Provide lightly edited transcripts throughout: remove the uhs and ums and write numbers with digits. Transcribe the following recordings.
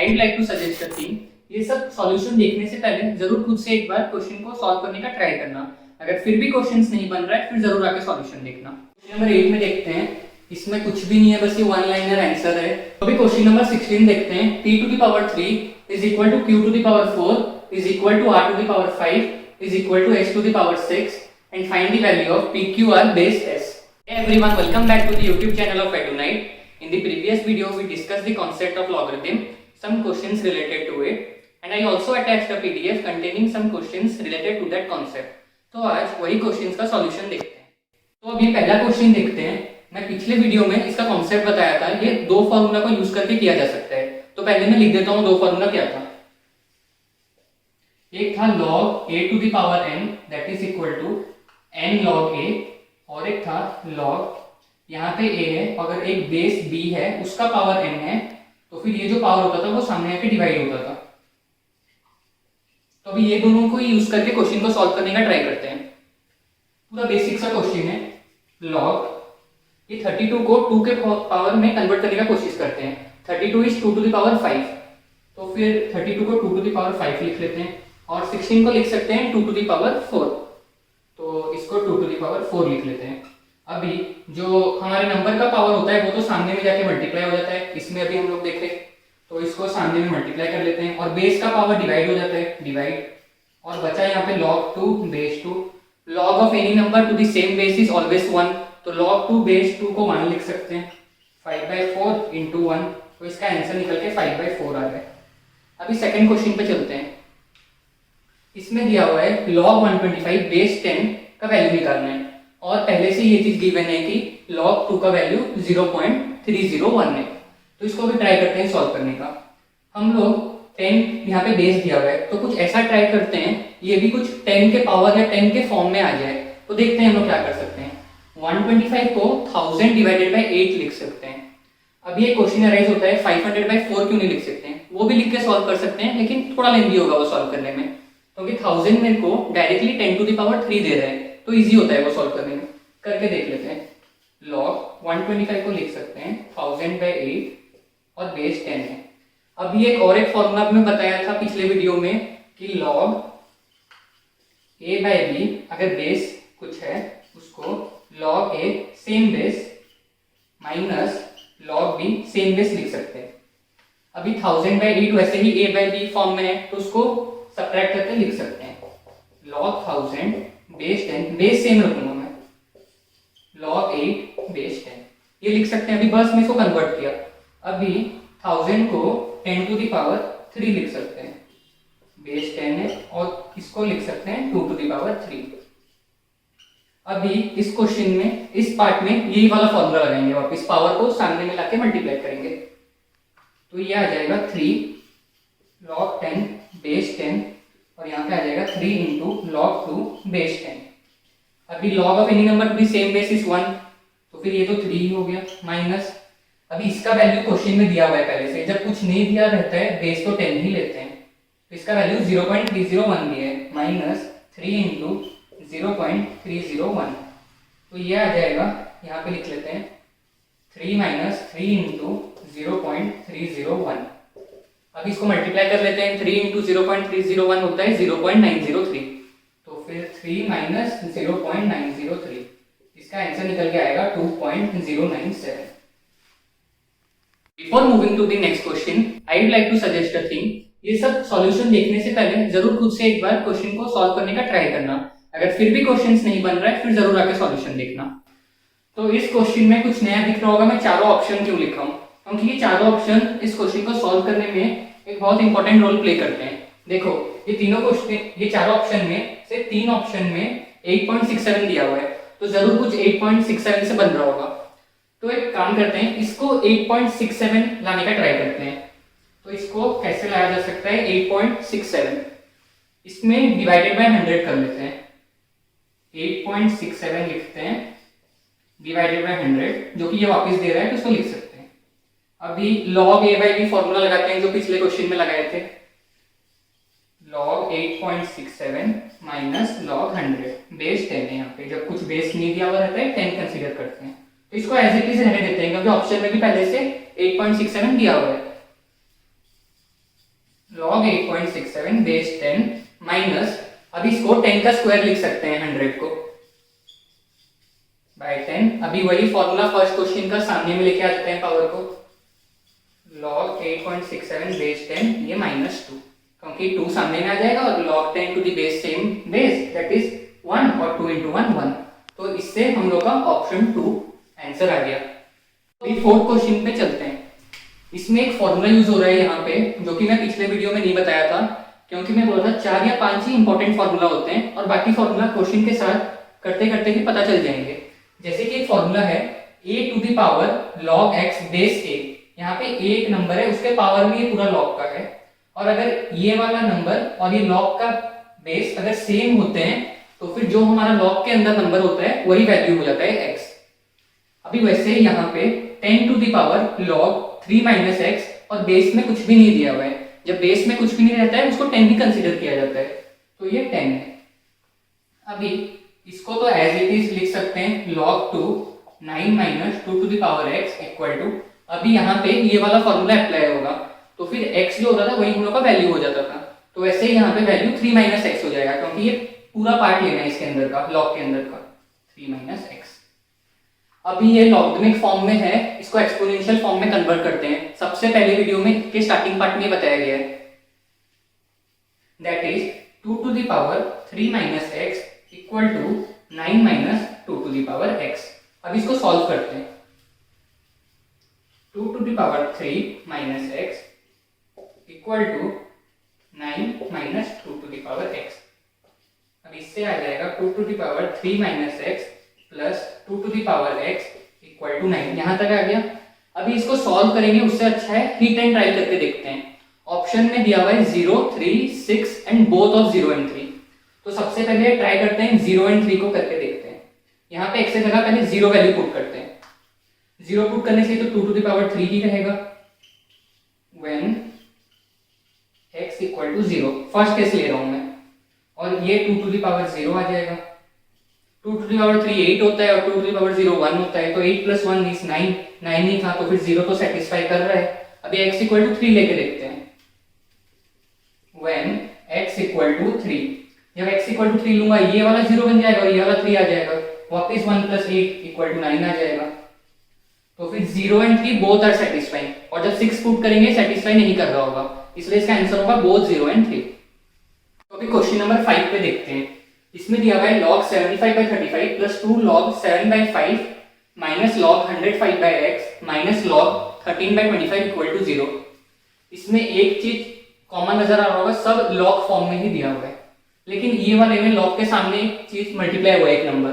I would like to suggest a thing, ये सब solution देखने से पहले जरूर खुद से एक बार क्वेश्चन को सॉल्व करने का ट्राई करना। अगर फिर भी क्वेश्चंस नहीं बन रहा है फिर जरूर आके सॉल्यूशन देखना। क्वेश्चन नंबर 8 में देखते हैं, इसमें कुछ भी नहीं है, बस ये वन लाइनर आंसर है। तो अभी क्वेश्चन नंबर 16 देखते हैं। p to the power 3 is equal to q to the power 4 is equal to r to the power 5 is equal to s to the power 6 and find the value of PQR base S. Hey everyone, welcome back to the YouTube channel of Edunite. In the previous video, we discussed the concept of logarithm, some questions related to it, and I also attached a PDF containing some questions related to that concept. तो आज वही questions का solution देखते हैं। तो अब ये पहला question देखते हैं। मैं पिछले वीडियो में इसका कॉन्सेप्ट बताया था, ये दो फॉर्मूला को यूज करके किया जा सकता है। तो पहले मैं लिख देता हूँ दो फॉर्मूला क्या था। एक था log a to the power n that is equal to n log a, और एक था log यहाँ पे a है, अगर एक बेस b है उसका पावर n है तो फिर ये जो पावर होता था वो सामने आके डिवाइड होता था। तो अभी ये दोनों को यूज करके क्वेश्चन को सॉल्व करने का ट्राई करते हैं। पूरा बेसिक सा क्वेश्चन है। log ये 32 को 2 के पावर में कन्वर्ट करने का कोशिश करते हैं। 32 इज 2 टू द पावर 5, तो फिर 32 को 2 टू द पावर 5 लिख लेते हैं और 16 को लिख सकते हैं 2 टू द पावर 4, तो इसको 2 टू द पावर 4 लिख लेते हैं। अभी जो हमारे नंबर का पावर होता है वो तो सामने में जाके मल्टीप्लाई हो जाता है, इसमें अभी हम लोग देख रहे हैं, तो इसको सामने में मल्टीप्लाई कर लेते हैं और बेस का पावर डिवाइड हो जाता है, डिवाइड, और बचा यहाँ पे log 2 base 2। log of any number to the same base is always 1, तो log 2 बेस 2 को 1 लिख सकते हैं। 5/4 इंटू 1, तो इसका आंसर निकल के 5/4 आ रहा है। अभी सेकंड क्वेश्चन पे चलते हैं। इसमें दिया हुआ है log 125 बेस 10 का वैल्यू निकालना है, और पहले से ये चीज गिवन है कि log 2 का वैल्यू 0.301 है। तो इसको भी ट्राई करते हैं सॉल्व करने का। हम लोग 10 यहाँ पे बेस दिया हुआ है, तो कुछ ऐसा ट्राई करते हैं ये भी कुछ 10 के पावर या 10 के फॉर्म में आ जाए। तो देखते हैं हम लोग क्या कर सकते हैं। 125 को 1000 डिवाइडेड बाय 8 लिख सकते हैं। अब ये क्वेश्चन अराइज होता है 500/4 क्यों नहीं लिख सकते हैं, वो भी लिख के सॉल्व कर सकते हैं, लेकिन थोड़ा लेंदी होगा वो सॉल्व करने में, क्योंकि 1000 मेरे को डायरेक्टली 10 टू द पावर 3 दे रहा है, तो इजी होता है वो सॉल्व करने में। करके देख लेते हैं। log 125 को लिख सकते हैं 1000/8 और बेस 10 है। अब ये और एक फॉर्मूला मैं बताया था पिछले वीडियो में कि log a/b अगर बेस कुछ है उसको log a same base minus log b same base लिख सकते हैं। अभी 1000/8 वैसे ही a/b फॉर्म में है, तो उसको सब्ट्रैक्ट करके लिख सकते हैं। log 1000 बेस 10, बेस सेम रखूंगा मैं, log 8 बेस 10 ये लिख सकते हैं। अभी बस में इसको कन्वर्ट किया। अभी 1000 को 10 टू द पावर 3 लिख सकते हैं, बेस 10 है, और इसको लिख सकते हैं 2 टू द पावर 3। अभी इस क्वेश्चन में इस पार्ट में यही वाला फॉर्मूला लगाएंगे, वापस पावर को सामने में लाके मल्टीप्लाई करेंगे, तो ये आ जाएगा 3 log 10 बेस 10, और यहाँ पे आ जाएगा 3 इंटू log 2 बेस 10। अभी log of any number to the same base is 1, तो फिर ये तो 3 ही हो गया, माइनस अभी इसका वैल्यू क्वेश्चन में दिया हुआ है पहले से, जब कुछ नहीं दिया रहता है बेस तो 10 ही लेते हैं, तो इसका वैल्यू 0.301 दिया है, माइनस 3 इंटू 0.301, तो ये आ जाएगा, यहाँ पे लिख लेते हैं 3 माइनस 3 इंटू 0.301। अब इसको मल्टीप्लाई कर लेते हैं। 3 इंटू 0.301 होता है 0.903, तो फिर 3 माइनस 0.903, इसका आंसर निकल के आएगा 2.097। Before moving to the next question, I would like to suggest a thing, ये सब सॉल्यूशन देखने से पहले जरूर खुद से एक बार क्वेश्चन को सॉल्व करने का ट्राई करना। अगर फिर भी क्वेश्चंस नहीं बन रहा है फिर जरूर आके सॉल्यूशन देखना। तो इस क्वेश्चन में कुछ नया दिख रहा होगा, मैं चारों ऑप्शन क्यों लिखा हूँ, क्योंकि ये चारों ऑप्शन इस क्वेश्चन को सॉल्व करने में एक बहुत इंपॉर्टेंट रोल प्ले करते हैं। देखो ये तीनों क्वेश्चन, ये चारों ऑप्शन में से 3 ऑप्शन में 8.67 दिया हुआ है, तो जरूर कुछ 8.67 से बन रहा होगा। तो एक काम करते हैं, इसको 8.67 लाने का ट्राई करते हैं। तो इसको कैसे लाया जा सकता है 8.67, इसमें डिवाइडेड बाय 100 कर लेते हैं। 8.67 लिखते हैं डिवाइडेड बाय 100, जो कि ये वापस दे रहा है, तो इसको लिख सकते हैं। अभी log a/b फॉर्मूला लगाते हैं जो पिछले क्वेश्चन में लगाए थे। log 8.67 माइनस log 100 बेस 10 है। यहाँ पे जब कुछ बेस नहीं दिया हुआ रहता है 10 कंसीडर करते हैं, तो इसको एज इट इज रहने देते हैं, क्योंकि ऑप्शन में भी पहले से 8.67 दिया हुआ है। log 8.67 बेस 10 माइनस, अभी इसको 10 का स्क्वायर लिख सकते हैं 100 को बाय 10। अभी वही फॉर्मूला फर्स्ट क्वेश्चन का सामने में लेके आ जाते हैं पावर को, log 8.67 बेस 10 ये -2, क्योंकि 2 सामने में आ जाएगा और log 10 to the base same base that is 1 और 2 into 1 1, तो इससे हम लोग का ऑप्शन 2 आंसर आ गया। अभी फोर्थ क्वेश्चन पे चलते हैं। इसमें एक फॉर्मूला यूज हो रहा है यहाँ पे, जो कि मैं पिछले वीडियो में नहीं बताया था, क्योंकि मैं बोला था 4 या 5 ही इंपॉर्टेंट फॉर्मूला होते हैं और बाकी फॉर्मूला क्वेश्चन के साथ करते करते ही पता चल जाएंगे। जैसे कि एक फॉर्मूला है a to the power log x base a, यहाँ पे a एक नंबर है, उसके पावर में ये पूरा log का है, और अगर ये वाला नंबर और ये log का बेस अगर सेम होते हैं तो फिर जो हमारा log के अंदर नंबर होता है वही वैल्यू हो जाता है x। अभी वैसे यहाँ पे 10 to the power log 3 minus x और बेस में कुछ भी नहीं दिया हुआ है, जब बेस में कुछ भी नहीं रहता है उसको 10 ही कंसीडर किया जाता है, तो ये 10 है। अभी इसको तो एज इट इज लिख सकते हैं log 2 9 minus 2 to the power x equal to, अभी यहाँ पे ये वाला फॉर्मूला अप्लाई होगा तो फिर x जो होता था वही हम लोग का वैल्यू हो जाता था, तो वैसे ही यहाँ पे वैल्यू 3 माइनस एक्स हो जाएगा, क्योंकि ये पूरा पार्ट लेना है इसके अंदर का, log के अंदर का 3 माइनस एक्स। अभी ये लॉगरिथमिक फॉर्म में है, इसको एक्सपोनेंशियल फॉर्म में कन्वर्ट करते हैं। सबसे पहले वीडियो में के स्टार्टिंग पार्ट में बताया गया है, that is 2 to the power 3 minus x equal to 9 minus 2 to the power x. अब इसको सॉल्व करते हैं। 2 to the power 3 minus x equal to 9 minus 2 to the power x. अब इससे आ जाएगा 2 to the power 3 minus x plus 2 to the power x equal to 9, यहां तक आ गया। अभी इसको सॉल्व करेंगे, उससे अच्छा है 3 10 ट्राई करके देखते हैं। ऑप्शन में दिया हुआ है 0 3 6 एंड बोथ ऑफ 0 एंड 3, तो सबसे पहले ट्राई करते हैं 0 एंड 3 को करके देखते हैं। यहाँ पे x की जगह पहले 0 वैल्यू पुट करते हैं, 0 पुट करने से तो 2 टू द पावर 3 ही रहेगा when x equal to 0, first case ले रहा हूं मैं, और ये 2 टू द पावर 0 आ जाएगा। 2 टू द पावर 3 8 होता है और 2 टू द पावर 0 1 होता है, तो 8 प्लस 1 इज 9, 9 ही था तो फिर 0 तो सेटिस्फाई कर रहा है। अभी x इक्वल टू 3 लेके देखते हैं, व्हेन x इक्वल टू 3, जब x इक्वल टू 3 लूंगा ये वाला 0 बन जाएगा और ये वाला 3 आ जाएगा, वापस 1 प्लस 8 इक्वल टू 9 आ जाएगा, तो फिर 0 एंड 3 बोथ आर सेटिस्फाइंग, और जब 6 पुट करेंगे सेटिस्फाई नहीं कर रहा होगा, इसलिए इसका आंसर होगा बोथ 0 एंड 3। तो अभी क्वेश्चन नंबर 5 पे देखते हैं। इसमें दिया हुआ है log 75 by 35 plus 2 log 7 by 5 minus log 105 by x minus log 13 by 25 equal to 0। इसमें एक चीज कॉमन नजर आ रहा होगा, सब log फॉर्म में ही दिया हुआ है, लेकिन ये वाले में log के सामने एक चीज मल्टीप्लाई हुआ है एक नंबर,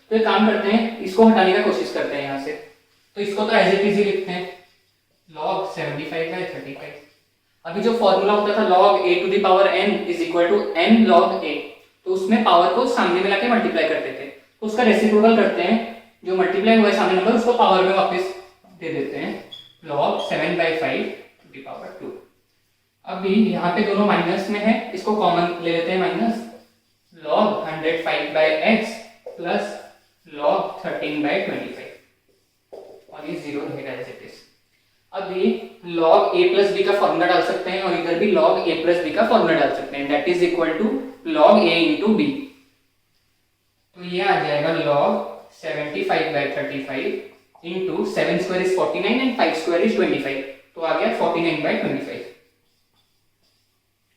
तो एक काम करते हैं इसको हटाने का कोशिश करते हैं यहाँ से, तो इसको तो एज इट इज ही लिखते हैं log 75 by 35। अभी जो फॉर्मूला होता था log a to the power n is equal to n log a, तो उसमें पावर को सामने में लाके मल्टीप्लाई करते थे, तो उसका रेसिप्रोकल करते हैं, जो मल्टीप्लाई हुआ है सामने नंबर उसको पावर में वापस दे देते हैं, log 7 by 5 to the power 2। अभी यहाँ पे दोनों माइनस में है, इसको कॉमन ले लेते हैं minus, log 105 by x plus log 13 by 25, और ये 0 रहेगा एज इट इज। अभी log a प्लस b का फॉर्मूला डाल सकते हैं और इधर भी log a प्लस b का फॉर्मूला डाल सकते हैं, that is equal to log a into b, तो ये आ जाएगा log 75 by 35 into 7 square is 49 and 5 square is 25, तो आ गया 49 by 25।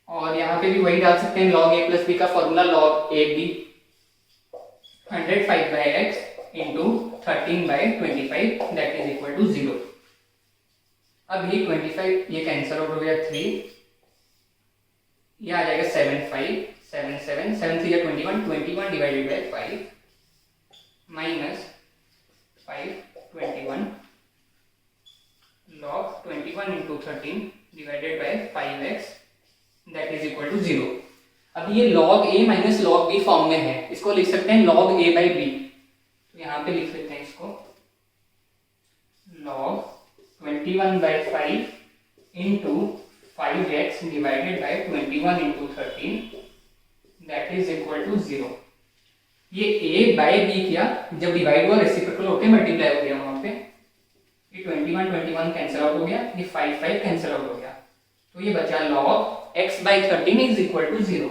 और यहाँ पे भी वही डाल सकते हैं log a प्लस b का formula log a b 105 by x into 13 by 25 that is equal to 0। अब ये 25 ये कैंसिल आउट हो गया, 3 ये आ जाएगा 7 5 7 7 7 3 21 21 divided by 5 minus 5 21 log 21 into 13 divided by 5x that is equal to 0। अब ये log a minus log b form में है, इसको लिख सकते हैं log a by b, तो यहाँ पे लिख लेते हैं इसको log 21 by 5 into 5x divided by 21 into 13 that is equal to 0। ये a by b किया, जब डिवाइड हुआ रेसिप्रोकल होके मल्टीप्लाई हो गया वहां पे, ये 21 21 कैंसिल आउट हो गया, ये 5 5 कैंसिल आउट हो गया, तो ये बचा log x by 13 is equal to 0।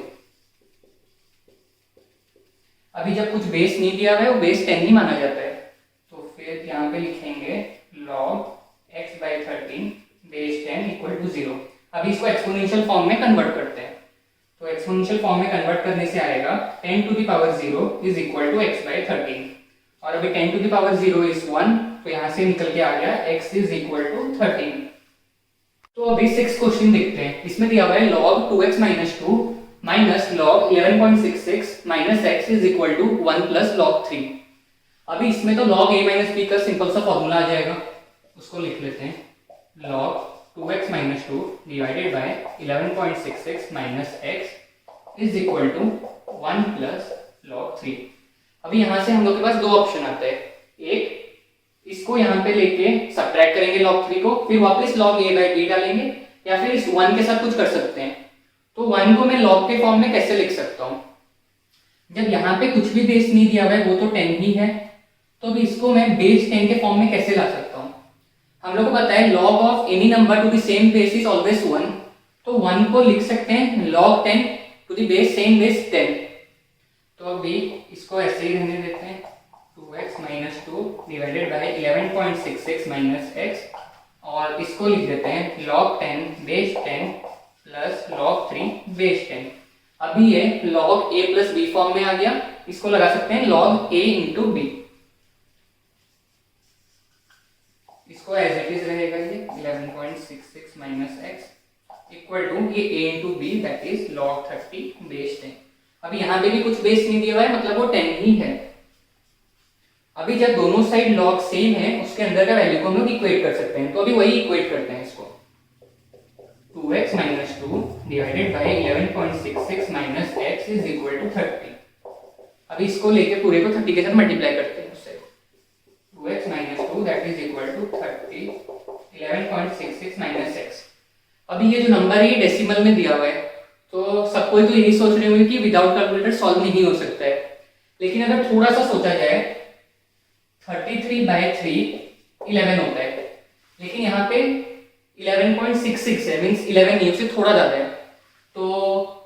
अभी जब कुछ बेस नहीं दिया हुआ है वो बेस 10 ही माना जाता है, तो फिर यहाँ पे लिखेंगे log x by 13 base 10 equal to 0। अभी इसको एक्सपोनेंशियल फॉर्म में कन्वर्ट करते हैं, तो एक्सपोनेंशियल फॉर्म में कन्वर्ट करने से आएगा 10 to the power 0 is equal to x by 13, और अभी 10 टू द पावर 0 इज 1, तो यहाँ से निकल के आ गया x इज इक्वल टू 13। तो अभी 6 क्वेश्चन देखते हैं। इसमें दिया हुआ है log 2x minus 2 minus log 11.66 minus x is equal to 1 plus log 3। अभी इसमें तो log a माइनस b का सिंपल सा फॉर्मूला आ जाएगा, उसको लिख लेते हैं। log 2x minus 2 divided by 11.66 minus x is equal to 1 plus log 3। अभी यहाँ से हम लोग के पास दो ऑप्शन आते हैं, एक इसको यहाँ पे लेके सब्ट्रैक्ट करेंगे log 3 को, फिर वापस log a by b डालेंगे, या फिर इस 1 के साथ कुछ कर सकते हैं। तो 1 को मैं log के फॉर्म में कैसे लिख सकता हूँ? जब यहाँ पे कुछ भी बेस नहीं दिया हुआ है, वो तो 10 ही है, तो अभी इसको मैं बेस 10 के फॉर्म में कैसे ला सकता हूँ? हम लोग को पता है log of any number to the same base is always 1, तो 1 को लिख सकते हैं log 10 to the base same base 10। तो अभी इसको ऐसे ही रहने देते हैं, 2x minus 2 divided by 11.66 minus x, और इसको लिख देते हैं log 10 base 10 plus log 3 base 10। अभी ये log a plus b form में आ गया, इसको लगा सकते हैं log a इंटू b, इसको एज इट इज रहेगा ये 11.66 माइनस x इक्वल टू ये a into b that is log 30 base 10। अभी यहाँ पे भी कुछ बेस नहीं दिया हुआ है, मतलब वो 10 ही है। अभी जब दोनों साइड log सेम है, उसके अंदर का वैल्यू को हम लोग इक्वेट कर सकते हैं, तो अभी वही इक्वेट करते हैं इसको। 2x minus 2 divided by 11.66 minus x is equal to 30। अभी इसको लेके पूरे को 30 के साथ मल्टीप्लाई करते हैं उससे, 2x minus 2 that is equal to 30 11.66 minus x। अभी ये जो नंबर है ये डेसिमल में दिया हुआ है, तो सब कोई तो यही सोच रहे होंगे कि विदाउट कैलकुलेटर सॉल्व नहीं हो सकता है, लेकिन अगर थोड़ा सा सोचा जाए 33 by 3 11 होता है, लेकिन यहाँ पे 11.66 है, मींस 11 नहीं, उससे थोड़ा ज्यादा है। तो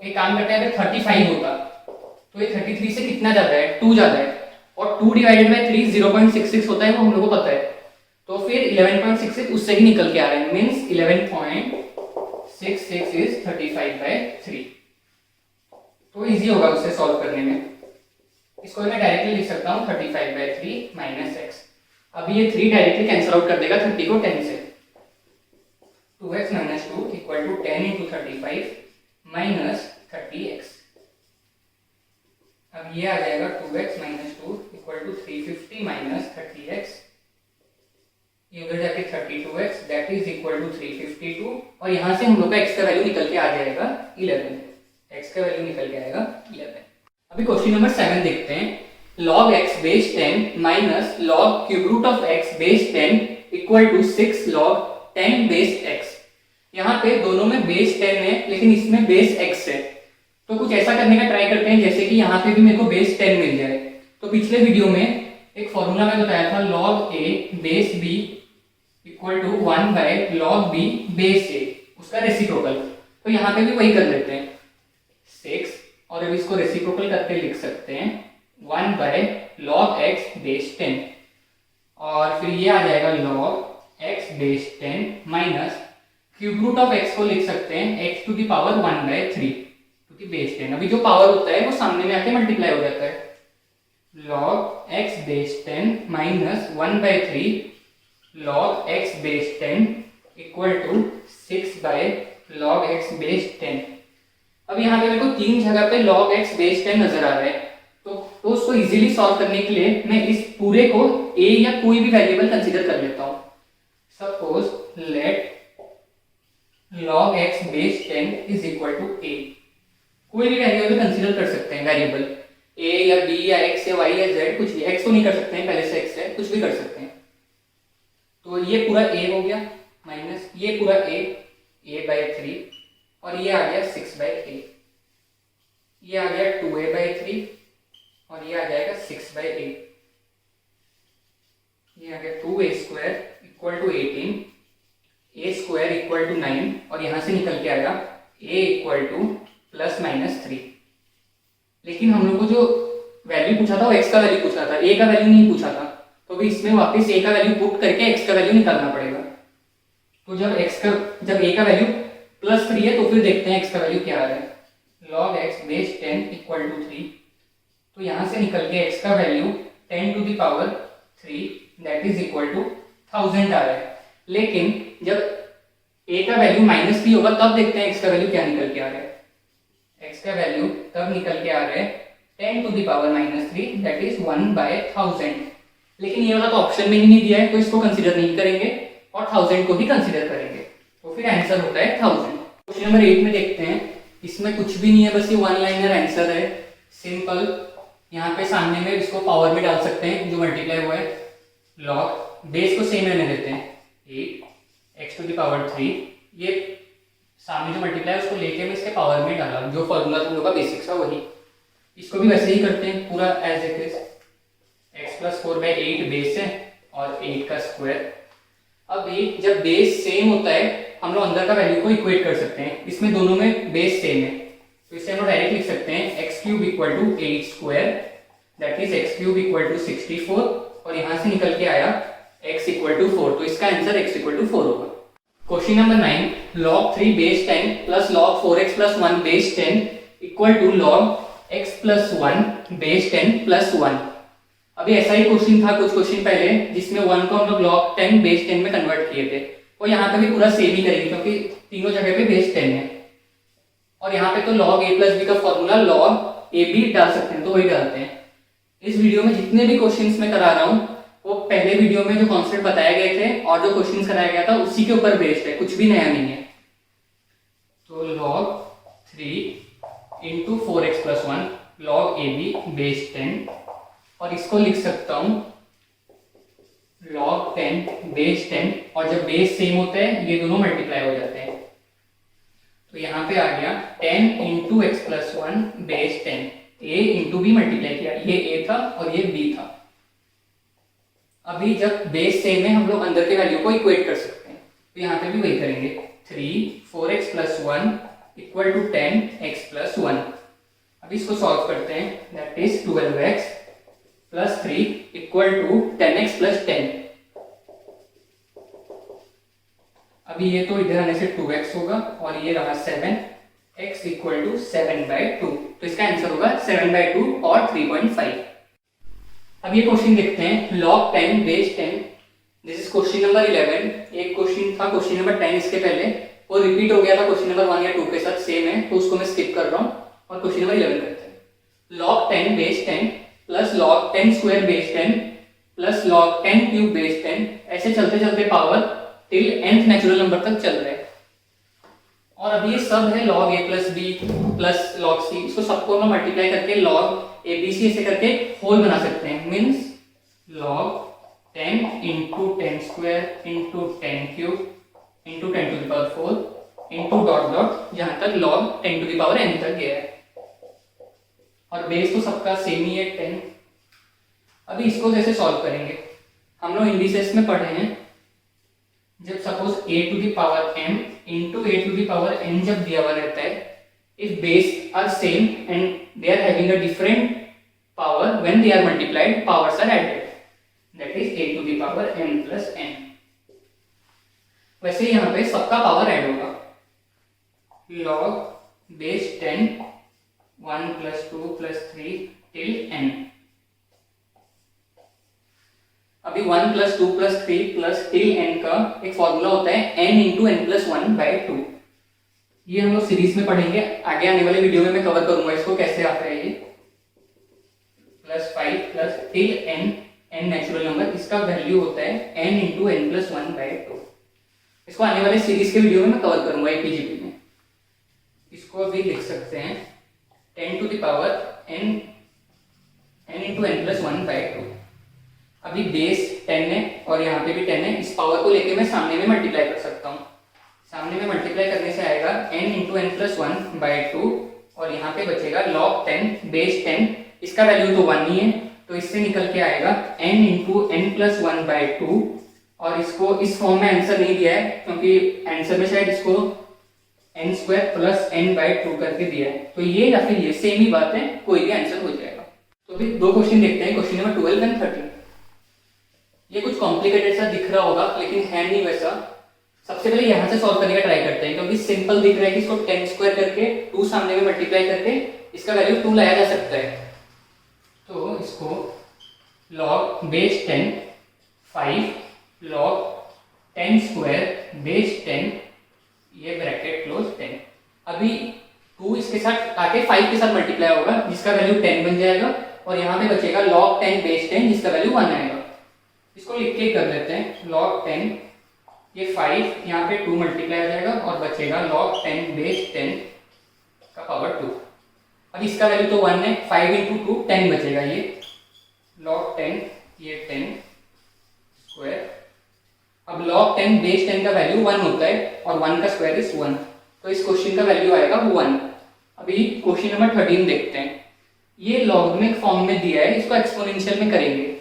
एक काम करते हैं, अगर 35 होता तो ये 33 से कितना ज्यादा है? 2 ज्यादा है, और 2 डिवाइडेड बाय 3 0.66 होता है, वो हम लोग को पता है। तो फिर 11.66 उससे ही निकल के आ रहे हैं, मींस 11.66 इज 35 by 3। तो इजी होगा उससे सॉल्व करने में। इसको मैं डायरेक्टली लिख सकता हूँ 35 by 3 माइनस x। अभी ये 3 डायरेक्टली कैंसिल आउट कर देगा 30 को 10 से, 2x minus 2 equal to 10 into 35 minus 30x। अब ये आ जाएगा 2x minus 2 equal to 350 minus 30x, ये उधर जाके 32x that is equal to 352, और यहाँ से हम लोग का x का वैल्यू निकल के आ जाएगा 11, x का वैल्यू निकल के आएगा 11। अभी क्वेश्चन नंबर 7 देखते हैं। log x base 10 minus log cube root of x base 10 equal to 6 log 10 base x। यहाँ पे दोनों में बेस 10 है, लेकिन इसमें बेस x है, तो कुछ ऐसा करने का ट्राई करते हैं जैसे कि यहाँ पे भी मेरे को बेस 10 मिल जाए। तो पिछले वीडियो में एक फॉर्मूला मैं बताया था log a base b equal to 1 by log b base a, उसका रेसिप्रोकल। तो यहाँ पे भी वही कर लेते हैं 6, और अब इसको रेसिप्रोकल करके लिख सकते हैं 1 बाय log x बेस 10, और फिर ये आ जाएगा log x base 10 minus cube root of x को लिख सकते हैं x to the power 1 by 3 to the base 10। अभी जो पावर होता है वो सामने में आके मल्टीप्लाई हो जाता है, log x base 10 minus 1 by 3 log x base 10 equal to 6 by log x base 10। अब यहाँ पे मेरे को 3 जगह पे log x बेस 10 नजर आ रहा है, तो उसको इजीली सॉल्व करने के लिए मैं इस पूरे को a या कोई भी वेरिएबल कंसीडर कर लेता हूँ। Suppose let log x base 10 is equal to a, कोई भी वेरिएबल कंसीडर कर सकते हैं, वेरिएबल a या b या x या y या z, कुछ भी। x तो नहीं कर सकते हैं, पहले से x है, कुछ भी कर सकते हैं। तो ये पूरा a हो गया माइनस ये पूरा a बाय 3, और ये आ गया 6 बाय a, ये आ गया 2a बाय 3, और ये आ जाएगा 6 बाय a, ये आ गया 2a square equal to 18 a square equal to 9 और यहाँ से निकल के आएगा ए इक्वल टू ±3। लेकिन हम लोग को जो वैल्यू पूछा था वो एक्स का वैल्यू पूछा था, ए का वैल्यू नहीं पूछा था। तो अभी इसमें वापस ए का वैल्यू पुट करके एक्स का वैल्यू निकालना पड़ेगा। तो जब ए का वैल्यू +3 है तो फिर देखते हैं एक्स का वैल्यू क्या आ रहा है। log x base 10 equal to 3, तो यहाँ से निकल के x का value 10 to the power 3 that is equal to 1000 आ रहा है। लेकिन जब a का वैल्यू -3 होगा तब देखते हैं x का वैल्यू क्या निकल के आ रहा है। x का वैल्यू तब निकल के आ रहा है 10 to the power -3 that is 1/1000। लेकिन ये वाला तो ऑप्शन में ही नहीं दिया है तो इसको कंसीडर नहीं करेंगे और 1000 को ही कंसीडर करेंगे। तो फिर आंसर होता है 1000। क्वेश्चन नंबर 8 में देखते हैं। इसमें कुछ भी नहीं है, बस ये वन लाइनर आंसर है, सिंपल। यहाँ पे सामने में इसको पावर में डाल सकते हैं जो मल्टीप्लाई हुआ है। लॉग बेस को सेम रहने देते हैं 8 x टू द पावर 3, ये सामने जो मल्टीप्लाई है उसको लेके मैं इसके पावर में डाला, जो फॉर्मूला हम लोग का बेसिक्स था वही। इसको भी वैसे ही करते हैं पूरा as it is. x + 4/8 base है और 8 का स्क्वायर। अब ये जब बेस सेम होता है हम लोग अंदर का वैल्यू को इक्वेट कर सकते हैं। इसमें दोनों में बेस सेम है तो इसे हम लोग डायरेक्ट लिख सकते हैं x³ equal to 8 square that is x³ equal to 64 और यहाँ से निकल के आया x इक्वल टू 4, तो इसका आंसर x इक्वल टू 4 होगा। Question number 9 log 3 base 10 plus log 4x + 1 base 10 equal to log x + 1 base 10 plus 1। अभी ऐसा ही क्वेश्चन था कुछ क्वेश्चन पहले जिसमें 1 को हम लोग log 10 बेस 10 में कन्वर्ट किए थे, और यहाँ पे भी पूरा सेम ही करेंगे क्योंकि तीनों जगह पे बेस 10 है। और यहाँ पे तो log a + b का फॉर्मूला log ab डाल सकते हैं तो वही डालते हैं। इस वीडियो में जितने भी क्वेश्चंस मैं करा रहा हूँ वो पहले वीडियो में जो कॉन्सेप्ट बताए गए थे और जो क्वेश्चंस कराया गया था उसी के ऊपर बेस्ड है, कुछ भी नया नहीं है। तो log 3 × 4x + 1 log ab base 10, और इसको लिख सकता हूँ log 10 बेस 10, और जब बेस सेम होता है ये दोनों मल्टीप्लाई हो जाते हैं। तो यहाँ पे आ गया 10 × x + 1 base 10, a × b multiply किया, ये a था और ये b था। अभी जब बेस सेम है हम लोग अंदर के वैल्यू को इक्वेट कर सकते हैं, तो यहाँ पे भी वही करेंगे। 3 4x + 1 इक्वल टू 10x + 1। अभी इसको सॉल्व करते हैं that is 12x + 3 equal to 10x + 10। अभी ये तो इधर आने से 2x होगा और ये रहा 7x इक्वल टू 7/2, तो इसका आंसर होगा 7/2 और 3.5। अब ये क्वेश्चन देखते हैं log 10 base 10, this is question number 11। एक क्वेश्चन था क्वेश्चन नंबर 10 इसके पहले, वो रिपीट हो गया था क्वेश्चन नंबर 1 या 2 के साथ, सेम है तो उसको मैं स्किप कर रहा हूँ और क्वेश्चन नंबर 11 करते हैं। log 10 base 10 plus log 10 square base 10 plus log 10 cube base 10, ऐसे चलते चलते power till nth natural number तक चल रहा है। और अभी ये सब है log a + b plus log c, इसको सबको हम मल्टीप्लाई करके log abc ऐसे करके होल बना सकते हैं। Means log 10 × 10 square × 10 cube × 10 to the power 4 × dot dot जहां तक log 10 to the power n तक गया है, और बेस तो सबका सेम ही है 10। अभी इसको कैसे सॉल्व करेंगे, हम लोग इंडिसेस में पढ़े हैं जब suppose a to the power m × a to the power n जब दिया हुआ रहता है, if base are same and they are having a different power when they are multiplied, powers are added, that is a to the power m plus n। वैसे यहाँ पे सबका power add होगा, log बेस 10 1 + 2 + 3 till n। अभी 1 + 2 + 3 + till n का एक formula होता है n × n + 1/2। ये हम लोग सीरीज में पढ़ेंगे, आगे आने वाले वीडियो में मैं कवर करूंगा इसको कैसे आता है ये। +5 plus till n natural number, इसका वैल्यू होता है n × n + 1/2। इसको आने वाले सीरीज के वीडियो में मैं कवर करूंगा APGP में। इसको अभी लिख सकते हैं 10 to the power n × n + 1/2। अभी बेस 10 है और यहाँ पे भी 10 है, इस पावर को लेके मैं सामने में मल्टीप्लाई कर सकता हूँ। सामने में मल्टीप्लाई करने से आएगा n × n + 1/2 और यहाँ पे बचेगा log 10 बेस 10, इसका वैल्यू तो 1 ही है तो इससे निकल के आएगा n × n + 1/2 और इसको इस फॉर्म में आंसर नहीं दिया है क्योंकि आंसर में शायद इसको n square plus n by 2 करके दिया है, तो ये या फिर ये सेम ही बात है, कोई भी आंसर हो जाएगा। तो अभी दो क्वेश्चन देखते हैं, क्वेश्चन नंबर 12 एंड 13। ये कुछ कॉम्प्लिकेटेड सा दिख रहा होगा लेकिन है नहीं वैसा। सबसे पहले यहाँ से सॉल्व करने का ट्राई करते हैं क्योंकि सिंपल दिख रहा है कि इसको 10 स्क्वायर करके 2 सामने में मल्टीप्लाई करके इसका वैल्यू 2 लाया जा सकता है। तो इसको log base 10 5 log 10 square base 10 ये ब्रैकेट क्लोज 10। अभी 2 इसके साथ आके 5 के साथ मल्टीप्लाई होगा जिसका वैल्यू 10 बन जाएगा और यहाँ पे बचेगा log 10 बेस 10 जिसका वैल्यू 1 आएगा। इसको लिख के कर लेते हैं log 10, ये 5 यहाँ पे 2 मल्टीप्लाई हो जाएगा और बचेगा log 10 बेस 10 का पावर 2। अब इसका वैल्यू तो 1 है, 5 इंटू 2 10 बचेगा, ये log 10 ये 10 स्क्वायर। अब log 10 बेस 10 का वैल्यू 1 होता है और 1 का स्क्वायर इज 1, तो इस क्वेश्चन का वैल्यू आएगा 1। अभी क्वेश्चन नंबर 13 देखते हैं। ये लॉगरिथमिक फॉर्म में दिया है, इसको एक्सपोनेंशियल में करेंगे।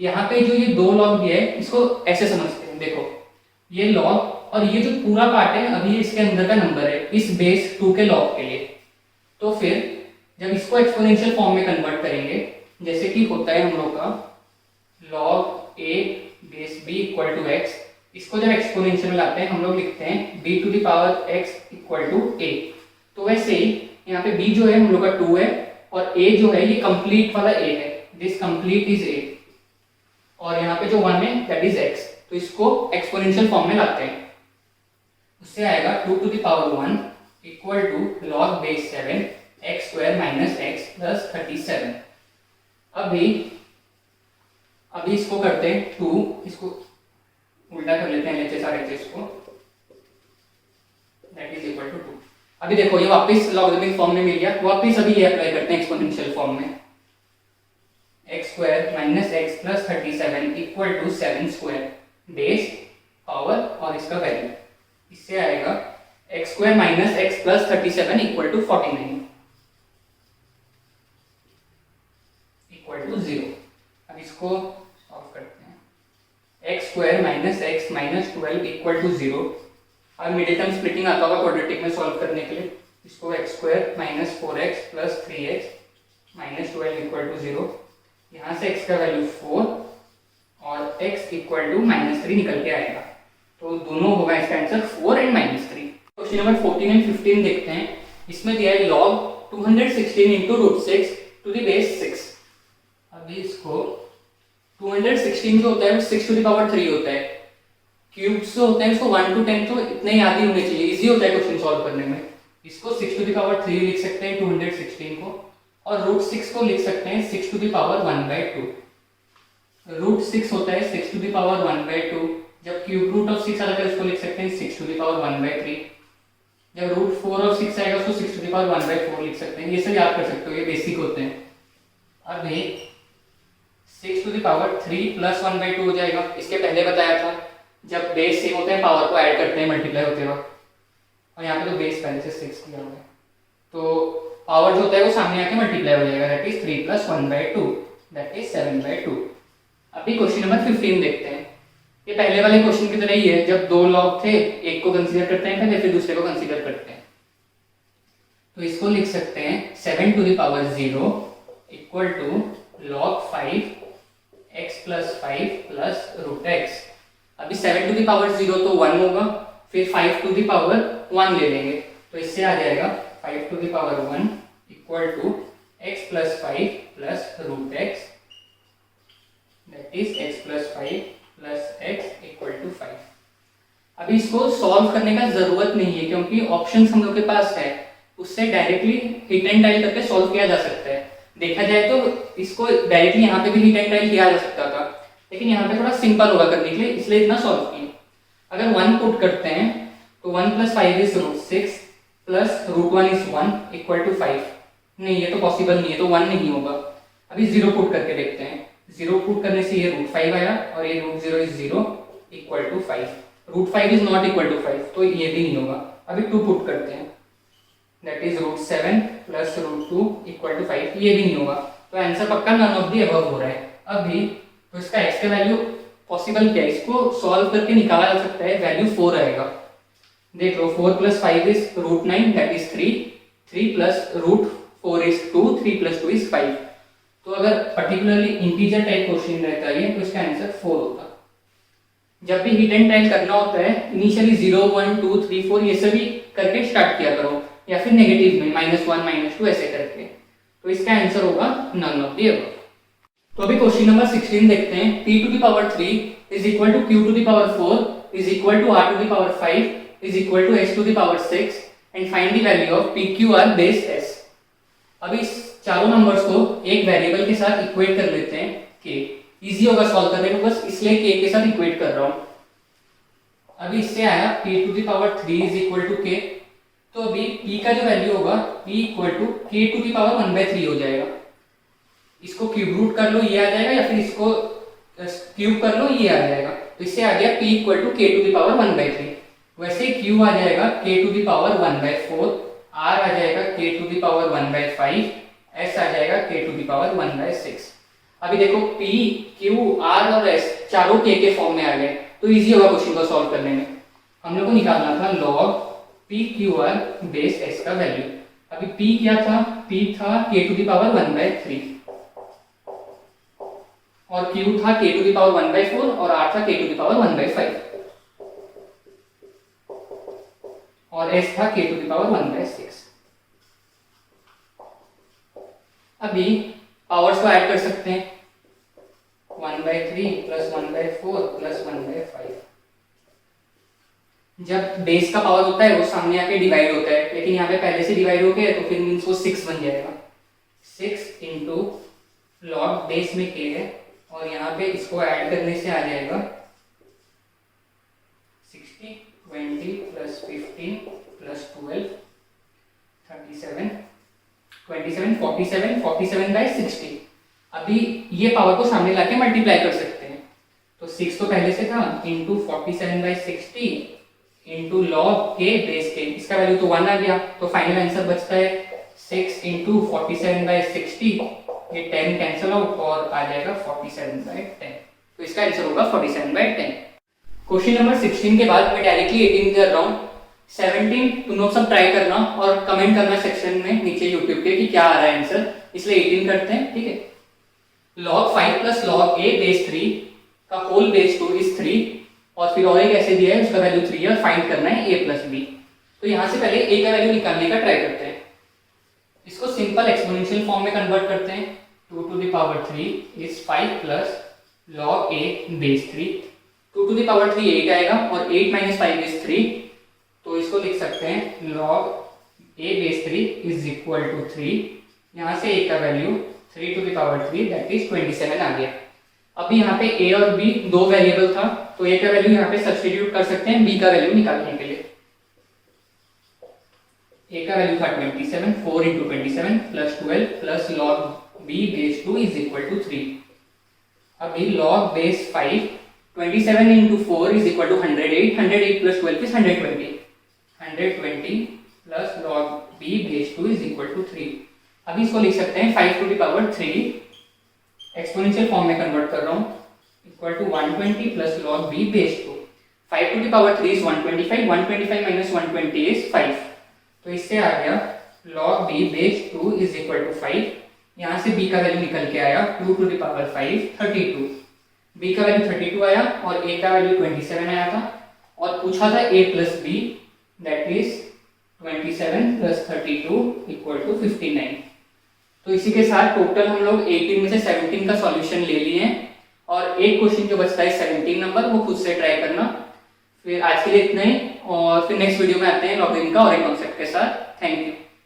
यहाँ पे जो ये 2 लॉग दिया है इसको ऐसे समझते हैं, देखो ये लॉग और ये जो पूरा पार्ट है अभी इसके अंदर का नंबर है इस बेस 2 के लॉग के लिए। तो फिर जब इसको एक्सपोनेंशियल फॉर्म में कन्वर्ट करेंगे, जैसे कि होता है हम लोग का log a base b equal to x, इसको जब एक्सपोनेंशियल में लाते हैं हम लोग लिखते हैं b to the power x equal to a। तो वैसे ही यहाँ पे b जो है हम लोग का 2 है और a जो है ये कंप्लीट वाला a है, दिस कंप्लीट इज a, और यहाँ पे जो 1 है दैट इज x। तो इसको एक्सपोनेंशियल फॉर्म में लाते हैं, उससे आएगा 2 to the power 1 equal to log base 7 x square minus x plus 37। अभी इसको करते हैं 2, इसको उल्टा कर लेते हैं एलएचएस आरएचएस को, दैट इज इक्वल टू 2। अभी देखो ये वापस लॉगरिथमिक फॉर्म में मिल गया, वापस अभी ये अप्लाई करते हैं एक्सपोनेंशियल फॉर्म में। x square minus x plus 37 equal to 7 square base power और इसका वैल्यू, इससे आएगा x square minus x plus 37 equal to 49 equal to 0। अब इसको सॉल्व करते हैं, x square minus x minus 12 equal to 0। अब मिडिल टर्म स्प्लिटिंग आता होगा क्वाड्रेटिक में सॉल्व करने के लिए, इसको x square minus 4x plus 3x minus 12 equal to 0। यहाँ से x का वैल्यू 4 और x इक्वल टू -3 निकल के आएगा, तो दोनों होगा इसका answer 4 and -3। Question number 14 and 15 देखते हैं। इसमें दिया है log 216 into root 6 to the base 6। अभी इसको 216 जो होता है वो 6 टू द पावर 3 होता है, क्यूब्स जो होते हैं उसको 1 टू 10 तो इतने याद ही होने चाहिए, इजी होता है क्वेश्चन सॉल्व करने में। इसको 6 टू द पावर 3 लिख सकते हैं 216 को, और रूट 6 को लिख सकते हैं 6 टू द पावर 1/2। रूट 6 होता है 6 टू द पावर 1/2, जब क्यूब रूट ऑफ 6 आता है उसको लिख सकते हैं 6 टू द पावर 1/3। जब रूट 4 ऑफ 6 आएगा उसको 6 टू द पावर 1/4 लिख सकते हैं। ये सब याद कर सकते हो, ये बेसिक होते हैं। अब ये 6 टू द पावर 3 प्लस 1/2 हो जाएगा। इसके पहले बताया था जब बेस सेम होते हैं पावर को ऐड करते हैं मल्टीप्लाई होते वक्त, और यहाँ पे तो बेस पहले से 6 किया हुआ है, तो पावर जो होता है वो सामने आके मल्टीप्लाई हो जाएगा, that is 3 plus 1/2 that is 7/2। अभी क्वेश्चन नंबर 15 देखते हैं। ये पहले वाले क्वेश्चन की तरह ही है, जब 2 लॉग थे एक को कंसीडर करते हैं पहले फिर दूसरे को कंसीडर करते हैं। तो इसको लिख सकते हैं 7 to the power 0 equal to log 5 x plus 5 plus root x। अभी 7 टू द पावर 0 तो 1 होगा, फिर 5 टू द पावर 1 ले लेंगे, तो इससे आ जाएगा 5 to the power 1 equal to x plus 5 plus root x, that is x plus 5 plus x equal to 5। अभी इसको सॉल्व करने का जरूरत नहीं है क्योंकि ऑप्शंस हम लोग के पास है, उससे डायरेक्टली हिट एंड डायल करके सॉल्व किया जा सकता है। देखा जाए तो इसको डायरेक्टली यहाँ पे भी हिट एंड डायल किया जा सकता था, लेकिन यहाँ पे थोड़ा सिंपल होगा करने के लिए, इसलिए इतना सॉल्व किया। अगर 1 पुट करते हैं तो 1 plus 5 is root 6 plus root 1 is 1 equal to 5। नहीं, ये तो पॉसिबल नहीं है, तो 1 नहीं होगा। अभी 0 पुट करके देखते हैं, 0 पुट करने से ये रूट 5 आया और ये root 0 is 0 equal to 5। Root 5 is not equal to 5, तो ये भी नहीं होगा। अभी 2 पुट करते हैं, that is root 7 plus root 2 equal to 5, ये भी नहीं होगा, तो आंसर पक्का नन ऑफ द अबव हो रहा है। अभी तो इसका x का वैल्यू पॉसिबल क्या है, इसको सॉल्व करके निकाला जा सकता है, वैल्यू 4 आएगा। देख लो 4 + 5 is √9 that is 3, 3 + √4 is 2, 3 + 2 is 5। तो अगर पर्टिकुलरली इंटीजर टाइप क्वेश्चन रहता है तो इसका आंसर 4 होगा। जब भी हिट एंड टाइल करना होता है इनिशियली 0 1 2 3 4 ये सभी करके स्टार्ट किया करो, या फिर नेगेटिव में -1 -2 ऐसे करके। तो इसका आंसर होगा नन ऑफ द अबव। तो अभी क्वेश्चन नंबर 16 देखते हैं। p⁴ is equal to q⁴ is equal to r⁵ is equal to s⁶ and find the value of pqr base s। अभी इस चारों नंबर्स को एक वेरिएबल के साथ इक्वेट कर लेते हैं k। इजी होगा सॉल्व करने में, बस इसलिए k के साथ इक्वेट कर रहा हूं। अभी इससे आया p⁴ is equal to k, तो अभी p का जो वैल्यू होगा p = k⁴ हो जाएगा। इसको क्यूब रूट कर लो ये आ जाएगा, या फिर इसको क्यूब कर लो ये आ जाएगा। तो इससे आ गया p = k⁴ वैसे q आ जाएगा k⁴ 1/4, r आ जाएगा k⁴ 1/5, s आ जाएगा k⁴ 1/6। अभी देखो p q r और s चारों k के फॉर्म में आ गए, तो इजी होगा क्वेश्चन को सॉल्व करने में। हम लोग को निकालना था log pqr बेस s का वैल्यू। अभी p क्या था, p था k⁴ 1/3 और q था k⁴ 1/4 और r था k⁴ 1/5 और s था k⁴ 1/6। अभी पावर्स को ऐड कर सकते हैं, 1/3 + 1/4 + 1/5। जब बेस का पावर होता है वो सामने आके डिवाइड होता है, लेकिन यहाँ पे पहले से डिवाइड हो गया तो फिर मीन्स वो 6 बन जाएगा। 6 × log बेस में k है और यहाँ पे इसको ऐड करने से आ जाएगा 60, 20 + 15 + 12 37 27 47 47/60। अभी ये पावर को सामने लाके मल्टीप्लाई कर सकते हैं, तो 6 तो पहले से था into 47/60 into log k base k, इसका वैल्यू तो 1 आ गया। तो फाइनल आंसर बचता है 6 × 47/60, ये 10 कैंसिल आउट और आ जाएगा 47/10। तो इसका आंसर होगा 47/10। क्वेश्चन नंबर 16 के बाद मैं डायरेक्टली 18 कर रहा हूँ। 17 तुम लोग सब ट्राई करना और कमेंट करना सेक्शन में नीचे यूट्यूब के कि क्या आ रहा है आंसर, इसलिए 18 करते हैं, ठीक है। log 5 + log a बेस 3 का होल बेस 2 इज 3 और फिर और एक ऐसे दिया है उसका वैल्यू 3 है और फाइंड करना है a + b। तो यहाँ से पहले a का वैल्यू निकालने का ट्राई करते हैं। इसको सिंपल एक्सपोनेंशियल फॉर्म में कन्वर्ट करते हैं। 2⁴ इज 5 + log a बेस 3। 2⁴ 8 आएगा और 8 - 5 इज 3, तो इसको लिख सकते हैं log a base 3 is equal to 3। यहाँ से a का वैल्यू 3⁴ दैट इज 27 आ गया। अभी यहाँ पे a और b दो वेरिएबल था, तो a का वैल्यू यहाँ पे सब्स्टिट्यूट कर सकते हैं b का वैल्यू निकालने के लिए। a का वैल्यू था 27, 4 × 27 + 12 + log b base 2 is equal to 3। अभी log base 5 27 × 4 is equal to 108, 108 + 12 is 120, 120 + log b base 2 is equal to 3। अभी इसको लिख सकते हैं 5⁵, एक्सपोनेंशियल फॉर्म में कन्वर्ट कर रहा हूँ, equal to 120 + log b base 2। 5⁵ is 125, 125 - 120 is 5, तो इससे आ गया log b base 2 is equal to 5। यहाँ से b का वैल्यू निकल के आया 2⁵ 32। b का वैल्यू 32 आया और a का वैल्यू 27 आया था और पूछा था a + b दैट इज 27 + 32 = 59। तो इसी के साथ टोटल हम लोग 18 में से 17 का सॉल्यूशन ले लिए हैं और एक क्वेश्चन जो बचता है 17 नंबर वो खुद से ट्राई करना। फिर आज के लिए इतना ही और फिर नेक्स्ट वीडियो में आते हैं लॉगरिथम का और एक कॉन्सेप्ट के साथ। Thank you.